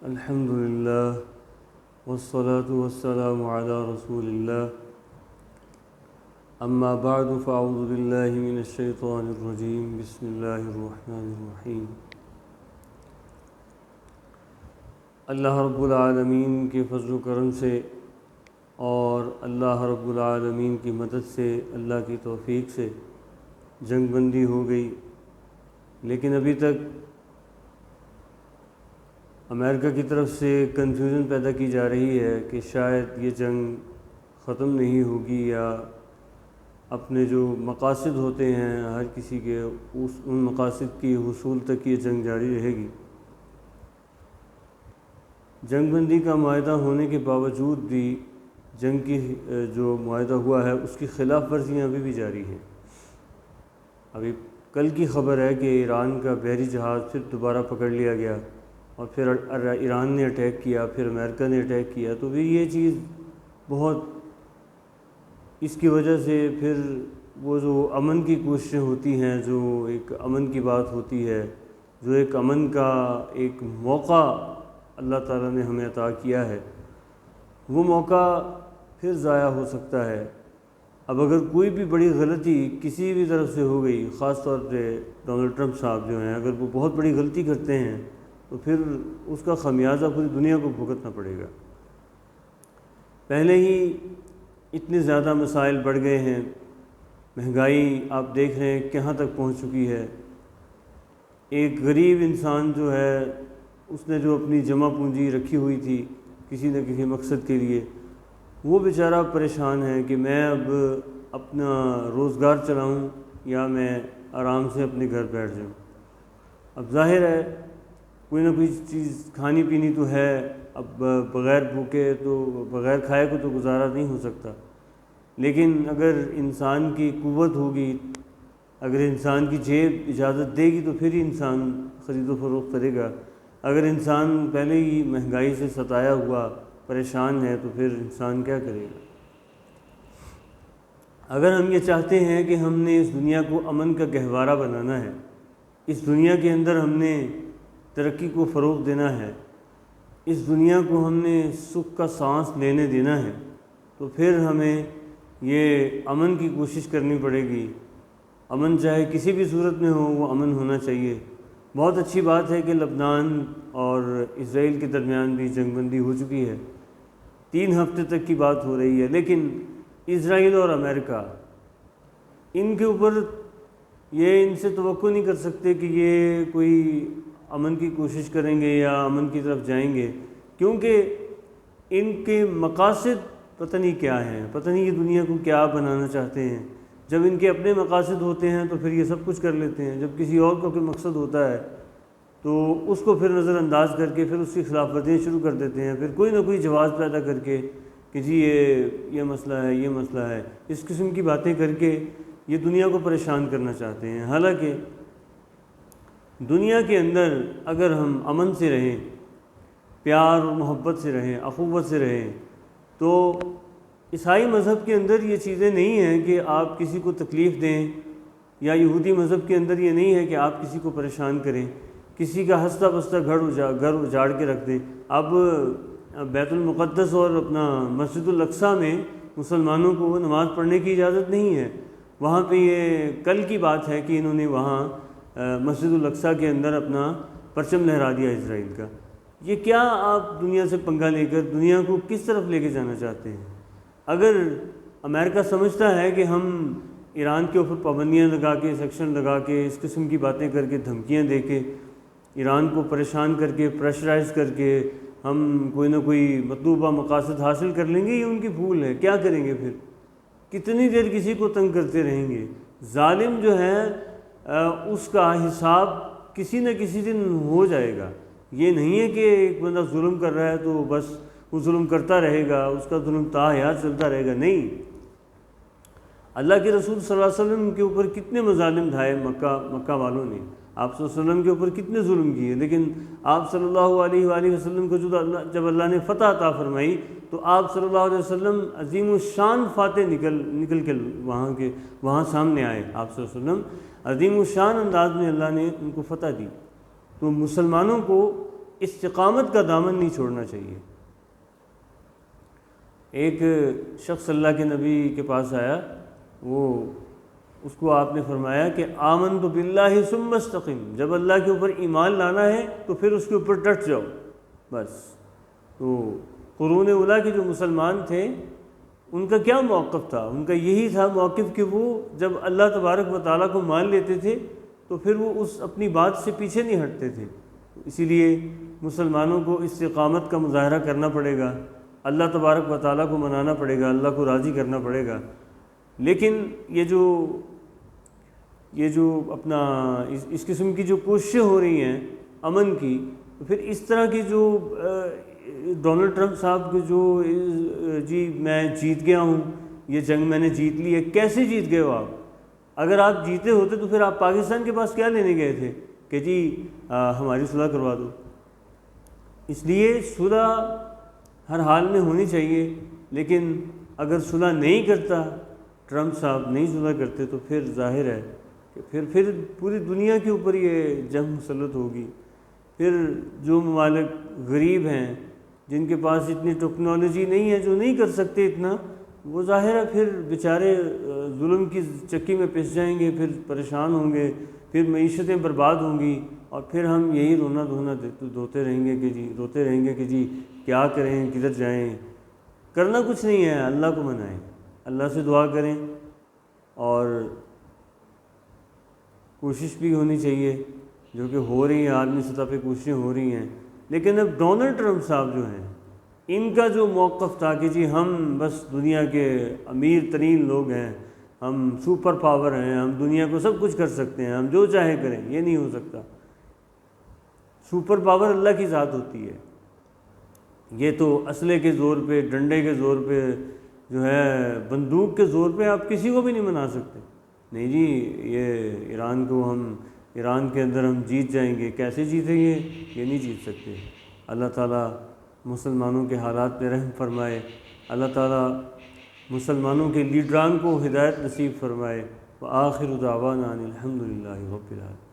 الحمد للہ والصلاة والسلام علی رسول اللہ اما بعد فاعوذ باللہ من الشیطان الرجیم بسم اللہ الرحمن الرحیم۔ اللہ رب العالمین کے فضل و کرم سے اور اللہ رب العالمین کی مدد سے، اللہ کی توفیق سے جنگ بندی ہو گئی، لیکن ابھی تک امریکہ کی طرف سے کنفیوژن پیدا کی جا رہی ہے کہ شاید یہ جنگ ختم نہیں ہوگی، یا اپنے جو مقاصد ہوتے ہیں ہر کسی کے ان مقاصد کی حصول تک یہ جنگ جاری رہے گی۔ جنگ بندی کا معاہدہ ہونے کے باوجود بھی جنگ کی جو معاہدہ ہوا ہے اس کی خلاف ورزیاں ابھی بھی جاری ہیں۔ ابھی کل کی خبر ہے کہ ایران کا بحری جہاز پھر دوبارہ پکڑ لیا گیا، اور پھر ایران نے اٹیک کیا، پھر امریکہ نے اٹیک کیا، تو بھی یہ چیز بہت، اس کی وجہ سے پھر وہ جو امن کی کوششیں ہوتی ہیں، جو ایک امن کی بات ہوتی ہے، جو ایک امن کا ایک موقع اللہ تعالیٰ نے ہمیں عطا کیا ہے، وہ موقع پھر ضائع ہو سکتا ہے۔ اب اگر کوئی بھی بڑی غلطی کسی بھی طرف سے ہو گئی، خاص طور پہ ڈونلڈ ٹرمپ صاحب جو ہیں، اگر وہ بہت بڑی غلطی کرتے ہیں تو پھر اس کا خمیازہ پوری دنیا کو بھگتنا پڑے گا۔ پہلے ہی اتنے زیادہ مسائل بڑھ گئے ہیں، مہنگائی آپ دیکھ رہے ہیں کہاں تک پہنچ چکی ہے۔ ایک غریب انسان جو ہے، اس نے جو اپنی جمع پونجی رکھی ہوئی تھی کسی نہ کسی مقصد کے لیے، وہ بیچارہ پریشان ہے کہ میں اب اپنا روزگار چلاؤں یا میں آرام سے اپنے گھر بیٹھ جاؤں۔ اب ظاہر ہے کوئی نہ کوئی چیز کھانی پینی تو ہے، اب بغیر بھوکے تو بغیر کھائے کو تو گزارا نہیں ہو سکتا، لیکن اگر انسان کی قوت ہوگی، اگر انسان کی جیب اجازت دے گی تو پھر ہی انسان خرید و فروخت کرے گا۔ اگر انسان پہلے ہی مہنگائی سے ستایا ہوا پریشان ہے تو پھر انسان کیا کرے گا؟ اگر ہم یہ چاہتے ہیں کہ ہم نے اس دنیا کو امن کا گہوارہ بنانا ہے، اس دنیا کے اندر ہم نے ترقی کو فروغ دینا ہے، اس دنیا کو ہم نے سکھ کا سانس لینے دینا ہے، تو پھر ہمیں یہ امن کی کوشش کرنی پڑے گی۔ امن چاہے کسی بھی صورت میں ہو، وہ امن ہونا چاہیے۔ بہت اچھی بات ہے کہ لبنان اور اسرائیل کے درمیان بھی جنگ بندی ہو چکی ہے، 3 ہفتے تک کی بات ہو رہی ہے، لیکن اسرائیل اور امریکہ ان کے اوپر یہ ان سے توقع نہیں کر سکتے کہ یہ کوئی امن کی کوشش کریں گے یا امن کی طرف جائیں گے، کیونکہ ان کے مقاصد پتہ نہیں کیا ہیں، پتہ نہیں یہ دنیا کو کیا بنانا چاہتے ہیں۔ جب ان کے اپنے مقاصد ہوتے ہیں تو پھر یہ سب کچھ کر لیتے ہیں، جب کسی اور کا کوئی مقصد ہوتا ہے تو اس کو پھر نظر انداز کر کے پھر اس کی خلاف ورزیاں شروع کر دیتے ہیں، پھر کوئی نہ کوئی جواز پیدا کر کے کہ جی یہ مسئلہ ہے، یہ مسئلہ ہے، اس قسم کی باتیں کر کے یہ دنیا کو پریشان کرنا چاہتے ہیں۔ حالانکہ دنیا کے اندر اگر ہم امن سے رہیں، پیار اور محبت سے رہیں، اخوت سے رہیں، تو عیسائی مذہب کے اندر یہ چیزیں نہیں ہیں کہ آپ کسی کو تکلیف دیں، یا یہودی مذہب کے اندر یہ نہیں ہے کہ آپ کسی کو پریشان کریں، کسی کا ہنستا بستا گھر اجاڑ کے رکھ دیں۔ اب بیت المقدس اور اپنا مسجد الاقصیٰ میں مسلمانوں کو نماز پڑھنے کی اجازت نہیں ہے۔ وہاں پہ یہ کل کی بات ہے کہ انہوں نے وہاں مسجد الاقصیٰ کے اندر اپنا پرچم لہرا دیا اسرائیل کا۔ یہ کیا آپ دنیا سے پنگا لے کر دنیا کو کس طرف لے کے جانا چاہتے ہیں؟ اگر امریکہ سمجھتا ہے کہ ہم ایران کے اوپر پابندیاں لگا کے، سیکشن لگا کے، اس قسم کی باتیں کر کے، دھمکیاں دے کے، ایران کو پریشان کر کے، پریشرائز کر کے ہم کوئی نہ کوئی مطلوبہ مقاصد حاصل کر لیں گے، یہ ان کی بھول ہے۔ کیا کریں گے پھر؟ کتنی دیر کسی کو تنگ کرتے رہیں گے؟ ظالم جو ہے اس کا حساب کسی نہ کسی دن ہو جائے گا۔ یہ نہیں ہے کہ ایک بندہ ظلم کر رہا ہے تو بس وہ ظلم کرتا رہے گا، اس کا ظلم تا حیات چلتا رہے گا، نہیں۔ اللہ کے رسول صلی اللہ علیہ وسلم کے اوپر کتنے مظالم ڈھائے مکہ والوں نے، آپ صلی اللہ علیہ وسلم کے اوپر کتنے ظلم کیے، لیکن آپ صلی اللہ علیہ وآلہ وسلم کو جب اللہ نے فتح عطا فرمائی تو آپ صلی اللہ علیہ وسلم عظیم الشان فاتح نکل کے وہاں سامنے آئے۔ آپ صلی اللہ علیہ وسلم عظیم الشان انداز میں اللہ نے ان کو فتح دی۔ تو مسلمانوں کو استقامت کا دامن نہیں چھوڑنا چاہیے۔ ایک شخص اللہ کے نبی کے پاس آیا، اس کو آپ نے فرمایا کہ آمنت باللہ ثم استقم، جب اللہ کے اوپر ایمان لانا ہے تو پھر اس کے اوپر ڈٹ جاؤ بس۔ تو قرون اولیٰ کے جو مسلمان تھے ان کا کیا موقف تھا؟ ان کا یہی تھا موقف کہ وہ جب اللہ تبارک و تعالیٰ کو مان لیتے تھے تو پھر وہ اس اپنی بات سے پیچھے نہیں ہٹتے تھے۔ اسی لیے مسلمانوں کو استقامت کا مظاہرہ کرنا پڑے گا، اللہ تبارک و تعالیٰ کو منانا پڑے گا، اللہ کو راضی کرنا پڑے گا۔ لیکن یہ جو اپنا اس قسم کی جو کوششیں ہو رہی ہیں امن کی، تو پھر اس طرح کی جو ڈونلڈ ٹرمپ صاحب کے جو جی میں جیت گیا ہوں، یہ جنگ میں نے جیت لی ہے، کیسے جیت گئے ہو آپ؟ اگر آپ جیتے ہوتے تو پھر آپ پاکستان کے پاس کیا لینے گئے تھے کہ جی ہماری صلح کروا دو؟ اس لیے صلح ہر حال میں ہونی چاہیے، لیکن اگر صلح نہیں کرتا ٹرمپ صاحب، نہیں صلح کرتے، تو پھر ظاہر ہے کہ پھر پوری دنیا کے اوپر یہ جنگ مسلط ہوگی۔ پھر جو ممالک غریب ہیں، جن کے پاس اتنی ٹیکنالوجی نہیں ہے، جو نہیں کر سکتے اتنا، وہ ظاہر ہے پھر بیچارے ظلم کی چکی میں پس جائیں گے، پھر پریشان ہوں گے، پھر معیشتیں برباد ہوں گی، اور پھر ہم یہی رونا دھونا روتے رہیں گے کہ جی کیا کریں، کدھر جائیں۔ کرنا کچھ نہیں ہے، اللہ کو منائیں، اللہ سے دعا کریں، اور کوشش بھی ہونی چاہیے، جو کہ ہو رہی ہیں، عالمی سطح پہ کوششیں ہو رہی ہیں۔ لیکن اب ڈونلڈ ٹرمپ صاحب جو ہیں، ان کا جو موقف تھا کہ جی ہم بس دنیا کے امیر ترین لوگ ہیں، ہم سپر پاور ہیں، ہم دنیا کو سب کچھ کر سکتے ہیں، ہم جو چاہے کریں، یہ نہیں ہو سکتا۔ سپر پاور اللہ کی ذات ہوتی ہے، یہ تو اسلحے کے زور پہ، ڈنڈے کے زور پہ، جو ہے بندوق کے زور پہ آپ کسی کو بھی نہیں منا سکتے۔ نہیں جی یہ ایران کے اندر ہم جیت جائیں گے، کیسے جیتیں گے؟ یہ نہیں جیت سکتے۔ اللہ تعالیٰ مسلمانوں کے حالات پہ رحم فرمائے، اللہ تعالیٰ مسلمانوں کے لیڈران کو ہدایت نصیب فرمائے۔ وآخر دعوانا ان الحمد للہ رب العالمین۔